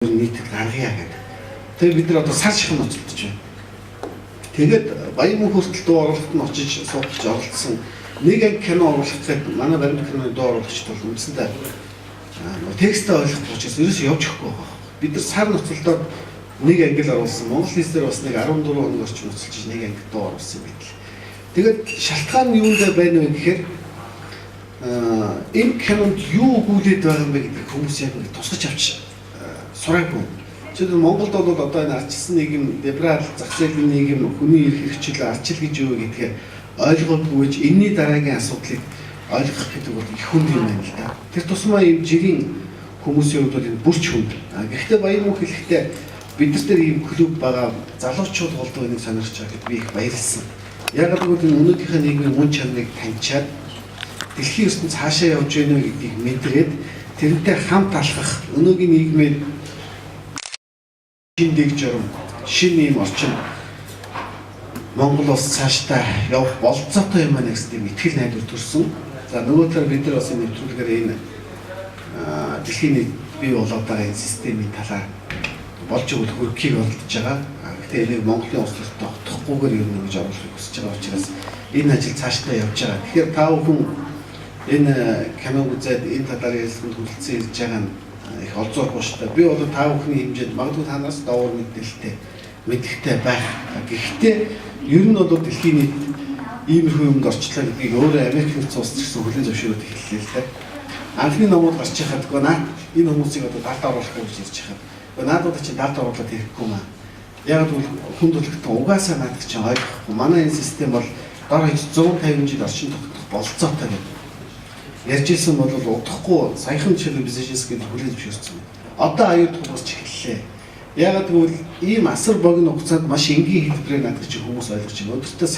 нийтэд гаргая гэдэг. Тэгээ бид нар одоо сар шихын ноцолдож байна. Тэгээд Баян хүртэл дуу оруулалт нь очиж суулгаж оролцсон нэг анги кино оруулах гэдэг манай баримт киноны дуу оруулагчд бол үндсэндээ текстээ ойлгох учраас ерөөсөө явж өгөхгүй байгаа. Бид нар сар ноцолдоод нэг анги л оруулсан. Монгол хэлээр бас нэг 14 хоног орчим ноцолж нэг анги дуу оруулсан байт л. Тэгээд шалтгаан нь юундаа байна вэ гэхээр энэ кинонд юу өгүүлээд байгаа юм бэ гэдэг хүмүүс яг тусгаж авч сураагүй. Жишээлбэл Монголд бол одоо энэ арчилсан нийгэм, либерал зах зээлийн нийгэм, хүний эрх хэрэгжил, арчил гэж юу гэдгийг ойлгоогүй гэж энэний дараагийн асуудлыг ойлгох гэдэг бол их хүнд юм байна л да. Тэр тусмаа ийм жирийн хүмүүсийн хувьд бол энэ бүрч хүнд. Гэхдээ Баян мөнх хэлэхдээ бид нар дээр ийм клуб байгаа залуучууд болдог энийг сонирхож байгаа гэдээ би их баярлсан. Яг л энэ өнөөдрийнхөө нийгмийн мөн чанарыг таньчаад дэлхийн ертөнд цаашаа явж байна гэдгийг мэдрээд тэрнтэй хамт алхах өнөөгийн нийгмийн шинэ журам, шинэ юм орчин Монгол улс цаашдаа явах болцоотой юм байна гэсэн итгэл найдвар төрсөн. За нөгөө талаар бид нар бас энэ нэвтрүүлгээр энэ дэлхийн нийт бий болоод байгаа энэ системийн талаар болж өгөх хөрөгийг оролдож байгаа. Гэхдээ энийг Монголын улс төрт тогтохгүйгээр ер нь гэж оруулахыг хүсэж байгаа учраас энэ ажил цаашдаа явж байгаа. Тэгэхээр та бүхэн энэ киног үзээд энэ талаар ярилцсанд хүрэлцэн ирж байгаа нь их олзуургүй шүү дээ. Би бол та бүхний хэмжээнд магадгүй танаас доогуур мэдээлэлтэй мэдхтэй байх. Гэхдээ ер нь бол дэлхийн нийт иймэрхүү юмд орчлоо гэдгийг өөрөө Америк нэгдсэн улс гэсэн хүлээн зөвшөөрөд эхэллээ л дээ. Анхны номууд гарч байхад наад энэ хүмүүсийг одоо далд оруулахгүй гэж ярьж байхад наадууд чинь далд оруулаад ирэхгүй маа. Яг л хүн төрөлхтөн угаасаа наад чинь ойлгохгүй. Манай энэ систем бол дор хаяж 150 жил орчин тогтох болцоотой гэдэг. Ярьж ирсэн бол удахгүй саяхан жишээ бизнес гэдэг хүлээн зөвшөөрсөн. Одоо аюул тулгарч эхэллээ. Ягаад гэвэл ийм асар богино хугацаанд маш энгийн хэлбэрээр надад чи хүмүүс ойлгож байна. Өдөртөө сая